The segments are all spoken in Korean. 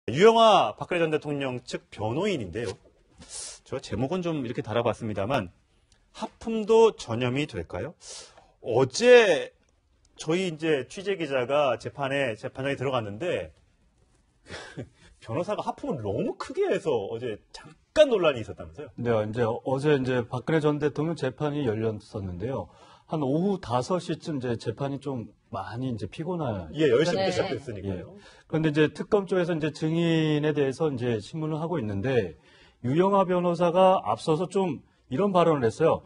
유영하 박근혜 전 대통령 측 변호인인데요. 저 제목은 좀 이렇게 달아봤습니다만 하품도 전염이 될까요? 어제 저희 이제 취재 기자가 재판장에 들어갔는데 변호사가 하품을 너무 크게 해서 어제 잠깐 논란이 있었다면서요? 네, 어제 박근혜 전 대통령 재판이 열렸었는데요. 한 오후 5시쯤 이제 재판이 좀 많이 이제 피곤한. 예, 10시부터 시작됐으니까요. 예. 그런데 이제 특검 쪽에서 이제 증인에 대해서 이제 신문을 하고 있는데 유영하 변호사가 앞서서 좀 이런 발언을 했어요.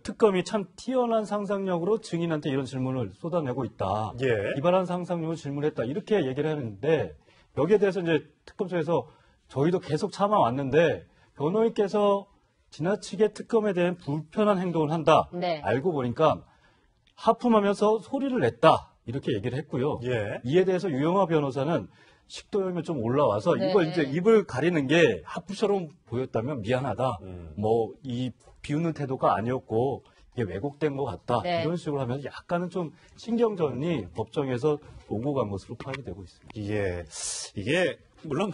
특검이 참 뛰어난 상상력으로 증인한테 이런 질문을 쏟아내고 있다. 예. 기발한 상상력으로 질문했다. 이렇게 얘기를 했는데 여기에 대해서 이제 특검 쪽에서 저희도 계속 참아왔는데 변호인께서 지나치게 특검에 대한 불편한 행동을 한다. 네. 알고 보니까 하품하면서 소리를 냈다. 이렇게 얘기를 했고요. 예. 이에 대해서 유영하 변호사는 식도염이 좀 올라와서 네. 이걸 이제 입을 가리는 게 하품처럼 보였다면 미안하다. 이 비웃는 태도가 아니었고 이게 왜곡된 것 같다. 네. 이런 식으로 하면서 약간은 좀 신경전이 법정에서 오고 간 것으로 파악이 되고 있습니다. 예. 이게 물론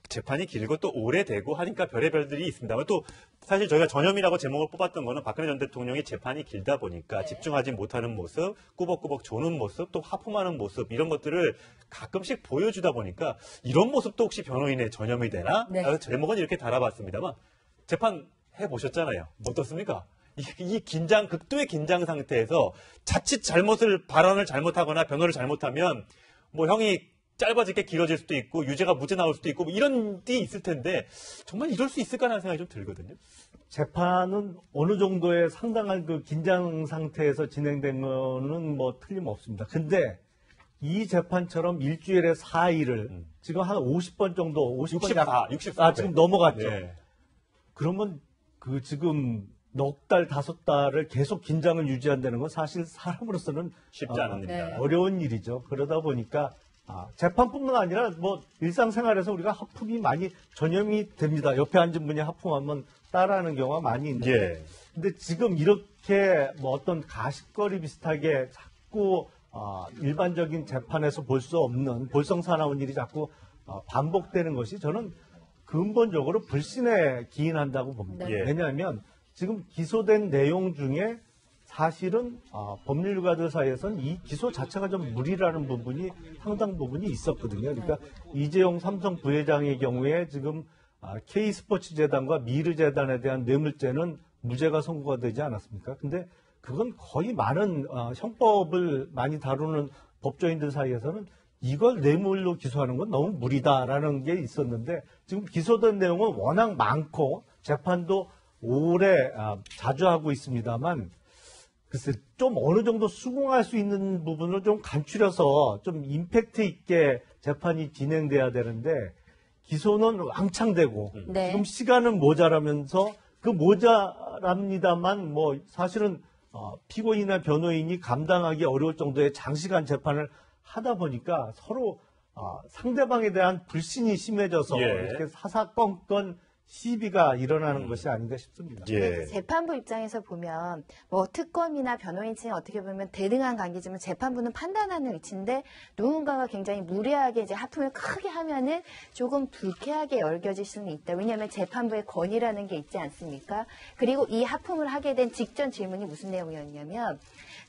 재판이 길고 또 오래되고 하니까 별의별들이 있습니다만 또 사실 저희가 전염이라고 제목을 뽑았던 거는 박근혜 전 대통령이 재판이 길다 보니까 집중하지 못하는 모습, 꾸벅꾸벅 조는 모습, 또 하품하는 모습 이런 것들을 가끔씩 보여주다 보니까 이런 모습도 혹시 변호인의 전염이 되나? 네. 그래서 제목은 이렇게 달아봤습니다만 재판 해보셨잖아요. 어떻습니까? 이 극도의 긴장 상태에서 자칫 발언을 잘못하거나 변호를 잘못하면 뭐 형이 짧아질 게 길어질 수도 있고 유죄가 무죄 나올 수도 있고 뭐 이런 게 있을 텐데 정말 이럴 수 있을까라는 생각이 좀 들거든요. 재판은 어느 정도의 상당한 그 긴장 상태에서 진행된 거는 뭐 틀림없습니다. 근데 이 재판처럼 일주일에 4일을 지금 한 50번 정도, 64 지금 넘어갔죠. 네. 그러면 그 지금 넉 달, 5달을 계속 긴장을 유지한다는 건 사실 사람으로서는 쉽지 않은 일이다. 네. 어려운 일이죠. 그러다 보니까 재판뿐만 아니라 뭐 일상생활에서 우리가 하품이 많이 전염이 됩니다. 옆에 앉은 분이 하품하면 따라하는 경우가 많이 있는데 예. 근데 지금 이렇게 뭐 어떤 가십거리 비슷하게 자꾸 일반적인 재판에서 볼 수 없는 볼썽사나운 일이 자꾸 반복되는 것이 저는 근본적으로 불신에 기인한다고 봅니다. 네. 왜냐하면 지금 기소된 내용 중에 사실은 법률가들 사이에서는 이 기소 자체가 좀 무리라는 부분이 상당 부분이 있었거든요. 그러니까 이재용 삼성 부회장의 경우에 지금 K스포츠재단과 미르재단에 대한 뇌물죄는 무죄가 선고가 되지 않았습니까? 근데 그건 거의 많은 형법을 많이 다루는 법조인들 사이에서는 이걸 뇌물로 기소하는 건 너무 무리다라는 게 있었는데 지금 기소된 내용은 워낙 많고 재판도 오래 자주 하고 있습니다만 글쎄 좀 어느 정도 수긍할 수 있는 부분을 좀 간추려서 좀 임팩트 있게 재판이 진행돼야 되는데 기소는 왕창 되고 네. 지금 시간은 모자라면서 그 모자랍니다만 뭐 사실은 피고인이나 변호인이 감당하기 어려울 정도의 장시간 재판을 하다 보니까 서로 상대방에 대한 불신이 심해져서 예. 이렇게 사사건건 시비가 일어나는 것이 아닌가 싶습니다. 예. 재판부 입장에서 보면 뭐 특검이나 변호인 측이 어떻게 보면 대등한 관계지만 재판부는 판단하는 위치인데 누군가가 굉장히 무례하게 이제 하품을 크게 하면은 조금 불쾌하게 여겨질 수는 있다. 왜냐하면 재판부의 권위라는 게 있지 않습니까? 그리고 이 하품을 하게 된 직전 질문이 무슨 내용이었냐면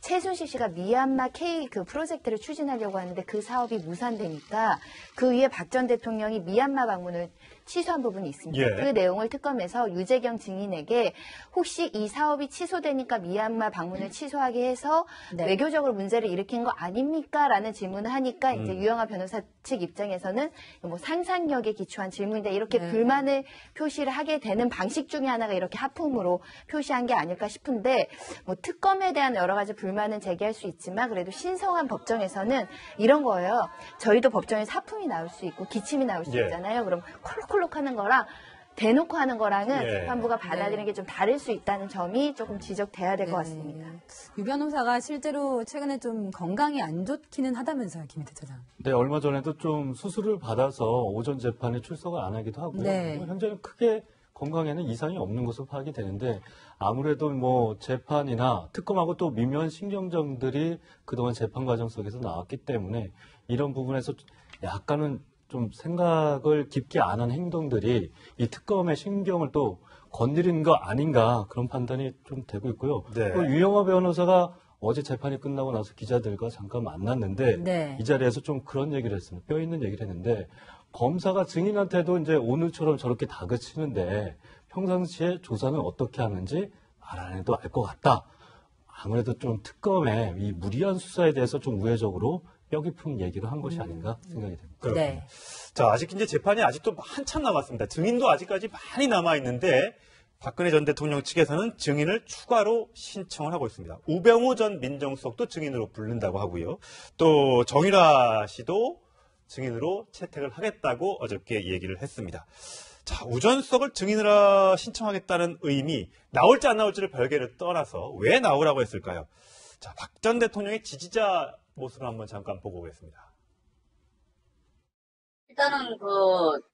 최순실 씨가 미얀마 K 그 프로젝트를 추진하려고 하는데 그 사업이 무산되니까 그 위에 박 전 대통령이 미얀마 방문을 취소한 부분이 있습니다. 예. 그 내용을 특검에서 유재경 증인에게 혹시 이 사업이 취소되니까 미얀마 방문을 취소하게 해서 네. 외교적으로 문제를 일으킨 거 아닙니까? 라는 질문을 하니까 이제 유영하 변호사 측 입장에서는 뭐 상상력에 기초한 질문인데 이렇게 네. 불만을 표시를 하게 되는 방식 중에 하나가 이렇게 하품으로 표시한 게 아닐까 싶은데 뭐 특검에 대한 여러 가지 불만은 제기할 수 있지만 그래도 신성한 법정에서는 이런 거예요. 저희도 법정에서 하품이 나올 수 있고 기침이 나올 수 예. 있잖아요. 그럼 콜록콜록 하는 거랑 대놓고 하는 거랑은 예. 재판부가 받아들이는 게 좀 다를 수 있다는 점이 조금 지적돼야 될 것 네. 같습니다. 유 변호사가 실제로 최근에 좀 건강이 안 좋기는 하다면서요, 김희태 차장. 네, 얼마 전에도 좀 수술을 받아서 오전 재판에 출석을 안 하기도 하고요. 네. 현재는 크게 건강에는 이상이 없는 것으로 파악이 되는데 아무래도 뭐 재판이나 특검하고 또 미묘한 신경전들이 그동안 재판 과정 속에서 나왔기 때문에 이런 부분에서 약간은 좀 생각을 깊게 안 한 행동들이 이 특검의 신경을 또 건드리는 거 아닌가 그런 판단이 좀 되고 있고요. 네. 또 유영하 변호사가 어제 재판이 끝나고 나서 기자들과 잠깐 만났는데 네. 이 자리에서 좀 그런 얘기를 했습니다. 뼈 있는 얘기를 했는데 검사가 증인한테도 이제 오늘처럼 저렇게 다그치는데 평상시에 조사는 어떻게 하는지 말 안 해도 알 것 같다. 아무래도 좀 특검의 이 무리한 수사에 대해서 좀 우회적으로 뼈 깊은 얘기를 한 것이 아닌가 생각이 됩니다. 네. 자, 아직 이제 재판이 아직도 한참 남았습니다. 증인도 아직까지 많이 남아 있는데 박근혜 전 대통령 측에서는 증인을 추가로 신청을 하고 있습니다. 우병우 전 민정수석도 증인으로 부른다고 하고요. 또 정유라 씨도 증인으로 채택을 하겠다고 어저께 얘기를 했습니다. 자, 우 전 수석을 증인으로 신청하겠다는 의미, 나올지 안 나올지를 별개를 떠나서 왜 나오라고 했을까요? 자, 박 전 대통령의 지지자 모습을 한번 잠깐 보고 오겠습니다. 일단은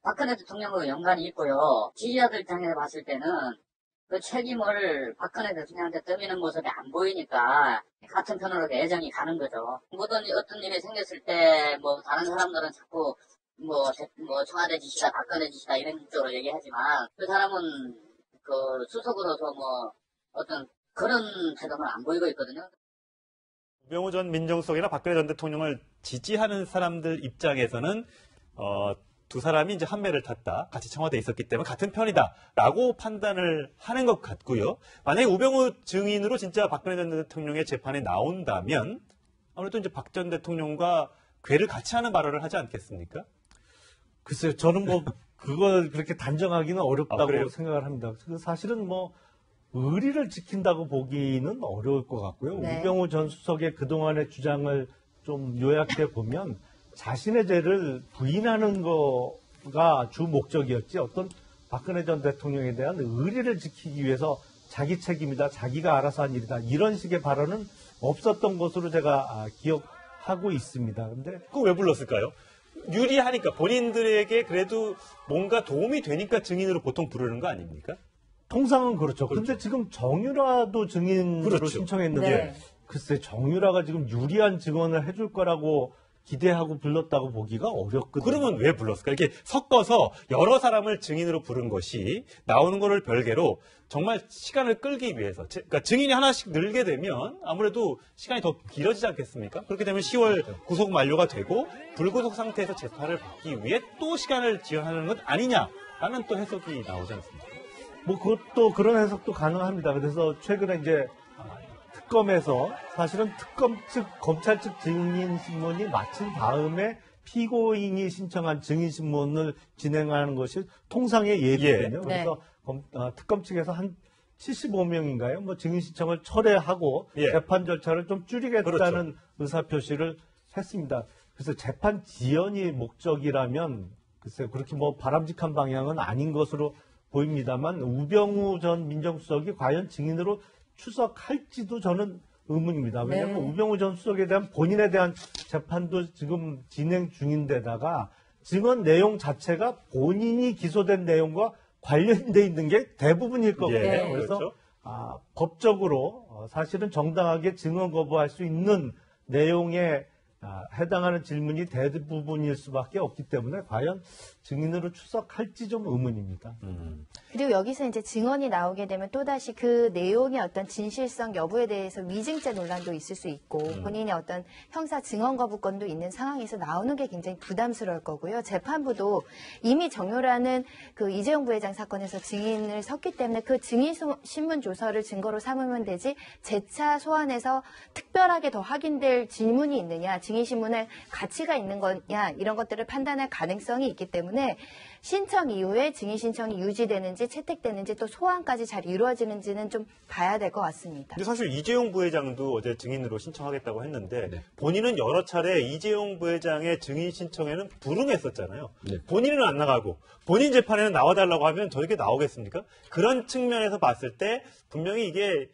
박근혜 대통령과 연관이 있고요. 지지자들 입장에서 봤을 때는 그 책임을 박근혜 대통령한테 떠미는 모습이 안 보이니까 같은 편으로 애정이 가는 거죠. 어떤 일이 생겼을 때 다른 사람들은 자꾸 청와대 지시다, 박근혜 지시다 이런 쪽으로 얘기하지만 그 사람은 수석으로서 어떤 그런 태도는 안 보이고 있거든요. 우병우 전 민정수석이나 박근혜 전 대통령을 지지하는 사람들 입장에서는 두 사람이 이제 한매를 탔다. 같이 청와대에 있었기 때문에 같은 편이다라고 판단을 하는 것 같고요. 만약에 우병우 증인으로 진짜 박근혜 전 대통령의 재판에 나온다면 아무래도 이제 박 전 대통령과 궤를 같이 하는 발언을 하지 않겠습니까? 글쎄요, 저는 그걸 그렇게 단정하기는 어렵다고 그래요? 생각을 합니다. 사실은 의리를 지킨다고 보기는 어려울 것 같고요. 네. 우병우 전 수석의 그동안의 주장을 좀 요약해 보면 자신의 죄를 부인하는 거가 주 목적이었지 어떤 박근혜 전 대통령에 대한 의리를 지키기 위해서 자기 책임이다, 자기가 알아서 한 일이다 이런 식의 발언은 없었던 것으로 제가 기억하고 있습니다. 근데 그거 왜 불렀을까요? 유리하니까 본인들에게 그래도 뭔가 도움이 되니까 증인으로 보통 부르는 거 아닙니까? 통상은 그렇죠. 근데 지금 정유라도 증인으로 그렇죠. 신청했는데 네. 글쎄 정유라가 지금 유리한 증언을 해줄 거라고 기대하고 불렀다고 보기가 어렵거든요. 그러면 왜 불렀을까? 이렇게 섞어서 여러 사람을 증인으로 부른 것이 나오는 거를 별개로 정말 시간을 끌기 위해서 그러니까 증인이 하나씩 늘게 되면 아무래도 시간이 더 길어지지 않겠습니까? 그렇게 되면 10월 구속 만료가 되고 불구속 상태에서 재판을 받기 위해 또 시간을 지연하는 것 아니냐라는 또 해석이 나오지 않습니까? 그것도 그런 해석도 가능합니다. 그래서 최근에 이제 특검에서 사실은 특검 측 검찰 측 증인 신문이 마친 다음에 피고인이 신청한 증인 신문을 진행하는 것이 통상의 예거든요. 네. 그래서 특검 측에서 한 75명인가요? 증인 신청을 철회하고 예. 재판 절차를 좀 줄이겠다는 그렇죠. 의사 표시를 했습니다. 그래서 재판 지연이 목적이라면 글쎄요 그렇게 바람직한 방향은 아닌 것으로 보입니다만 우병우 전 민정수석이 과연 증인으로 출석할지도 저는 의문입니다. 왜냐하면 네. 우병우 전 수석에 대한 본인에 대한 재판도 지금 진행 중인데다가 증언 내용 자체가 본인이 기소된 내용과 관련돼 있는 게 대부분일 거거든요. 예, 그래서 그렇죠. 법적으로 사실은 정당하게 증언 거부할 수 있는 내용에 해당하는 질문이 대부분일 수밖에 없기 때문에 과연 증인으로 출석할지 좀 의문입니다. 그리고 여기서 이제 증언이 나오게 되면 또다시 그 내용의 어떤 진실성 여부에 대해서 위증죄 논란도 있을 수 있고 본인의 어떤 형사 증언 거부권도 있는 상황에서 나오는 게 굉장히 부담스러울 거고요. 재판부도 이미 정유라는 그 이재용 부회장 사건에서 증인을 섰기 때문에 그 증인 신문 조서를 증거로 삼으면 되지 재차 소환해서 특별하게 더 확인될 질문이 있느냐, 증인 신문에 가치가 있는 거냐 이런 것들을 판단할 가능성이 있기 때문에 신청 이후에 증인 신청이 유지되는지 채택되는지 또 소환까지 잘 이루어지는지는 좀 봐야 될 것 같습니다. 근데 사실 이재용 부회장도 어제 증인으로 신청하겠다고 했는데 네. 본인은 여러 차례 이재용 부회장의 증인 신청에는 불응했었잖아요. 네. 본인은 안 나가고 본인 재판에는 나와달라고 하면 저렇게 나오겠습니까? 그런 측면에서 봤을 때 분명히 이게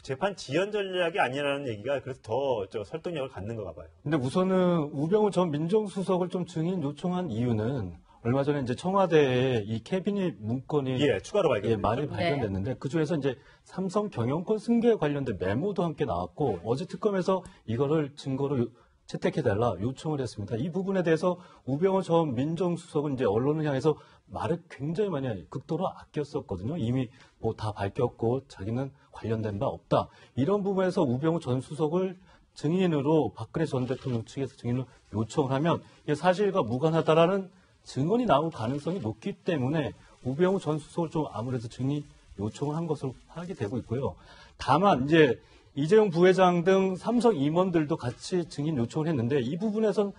재판 지연 전략이 아니라는 얘기가 그래서 더 설득력을 갖는 것 봐요. 근데 우선은 우병우 전 민정수석을 좀 증인 요청한 이유는 얼마 전에 이제 청와대에 이 캐비닛 문건이 추가로 발견. 많이 발견됐는데 그 중에서 이제 삼성 경영권 승계 관련된 메모도 함께 나왔고 어제 특검에서 이거를 증거로 채택해달라 요청을 했습니다. 이 부분에 대해서 우병우 전 민정수석은 이제 언론을 향해서 말을 굉장히 많이 극도로 아꼈었거든요. 이미 뭐 다 밝혔고 자기는 관련된 바 없다. 이런 부분에서 우병우 전 수석을 증인으로 박근혜 전 대통령 측에서 증인을 요청을 하면 이게 사실과 무관하다라는 증언이 나올 가능성이 높기 때문에 우병우 전 수석을 좀 아무래도 증인 요청을 한 것으로 파악이 되고 있고요. 다만 이제 이재용 부회장 등 삼성 임원들도 같이 증인 요청을 했는데 이 부분에선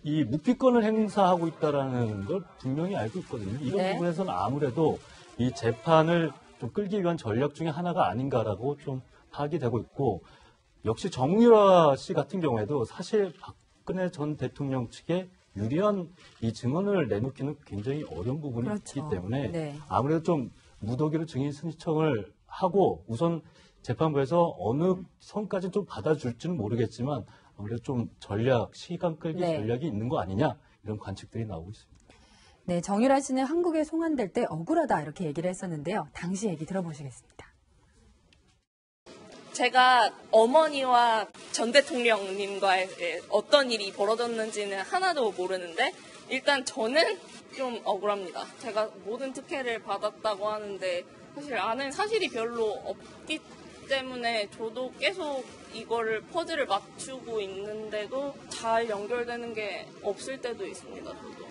이 묵비권을 행사하고 있다라는 걸 분명히 알고 있거든요. 이런 네. 부분에서는 아무래도 이 재판을 좀 끌기 위한 전략 중에 하나가 아닌가라고 좀 파악이 되고 있고 역시 정유라 씨 같은 경우에도 사실 박근혜 전 대통령 측에 유리한 이 증언을 내놓기는 굉장히 어려운 부분이 그렇죠. 있기 때문에 네. 아무래도 좀 무더기로 증인 신청을 하고 우선 재판부에서 어느 선까지 좀 받아줄지는 모르겠지만 아무래도 좀 전략, 시간 끌기 네. 전략이 있는 거 아니냐 이런 관측들이 나오고 있습니다. 네, 정유라 씨는 한국에 송환될 때 억울하다 이렇게 얘기를 했었는데요. 당시 얘기 들어보시겠습니다. 제가 어머니와 전 대통령님과의 어떤 일이 벌어졌는지는 하나도 모르는데 일단 저는 좀 억울합니다. 제가 모든 특혜를 받았다고 하는데 사실 아는 사실이 별로 없기 때문에 저도 계속 이거를 퍼즐을 맞추고 있는데도 잘 연결되는 게 없을 때도 있습니다. 저도.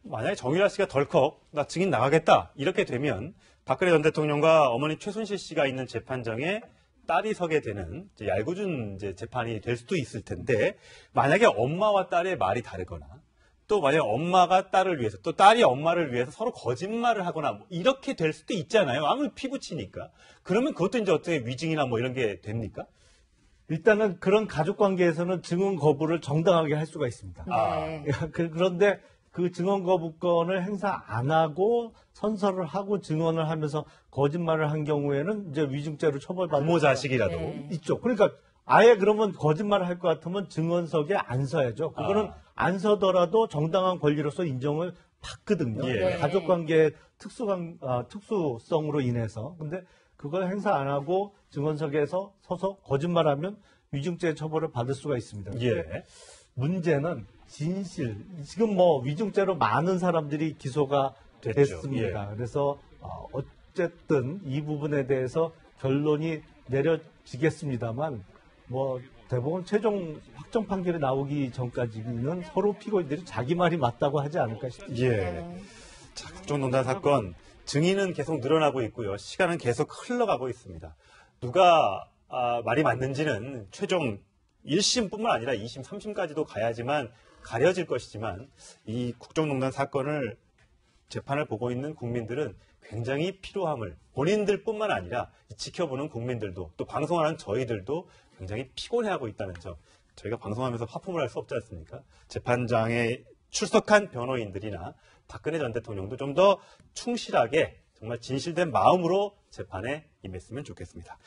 만약에 정유라 씨가 덜컥 나 증인 나가겠다 이렇게 되면 박근혜 전 대통령과 어머니 최순실 씨가 있는 재판정에 딸이 서게 되는 이제 얄궂은 이제 재판이 될 수도 있을 텐데 만약에 엄마와 딸의 말이 다르거나 또 만약에 엄마가 딸을 위해서 또 딸이 엄마를 위해서 서로 거짓말을 하거나 뭐 이렇게 될 수도 있잖아요. 아무리 피부치니까. 그러면 그것도 이제 어떻게 위증이나 뭐 이런 게 됩니까? 일단은 그런 가족 관계에서는 증언 거부를 정당하게 할 수가 있습니다. 네. 그런데 그 증언 거부권을 행사 안 하고 선서를 하고 증언을 하면서 거짓말을 한 경우에는 이제 위증죄로 처벌받는 부모 자식이라도. 네. 있죠. 그러니까 아예 그러면 거짓말을 할 것 같으면 증언석에 안 서야죠. 그거는 안 서더라도 정당한 권리로서 인정을 받거든요. 예. 가족관계의 특수성으로 인해서. 근데 그걸 행사 안 하고 증언석에서 서서 거짓말하면 위증죄 처벌을 받을 수가 있습니다. 예. 문제는 진실. 지금 뭐 위증죄로 많은 사람들이 기소가 됐죠. 됐습니다. 그래서 어쨌든 이 부분에 대해서 결론이 내려지겠습니다만 뭐 대법원 최종 확정 판결이 나오기 전까지는 서로 피고인들이 자기 말이 맞다고 하지 않을까 싶습니다. 예. 자, 국정농단 사건 증인은 계속 늘어나고 있고요. 시간은 계속 흘러가고 있습니다. 누가 말이 맞는지는 최종 1심뿐만 아니라 2심, 3심까지도 가야지만 가려질 것이지만 이 국정농단 사건을 재판을 보고 있는 국민들은 굉장히 필요함을 본인들뿐만 아니라 지켜보는 국민들도 또 방송하는 저희들도 굉장히 피곤해하고 있다는 점. 저희가 방송하면서 하품을 할 수 없지 않습니까? 재판장에 출석한 변호인들이나 박근혜 전 대통령도 좀 더 충실하게 정말 진실된 마음으로 재판에 임했으면 좋겠습니다.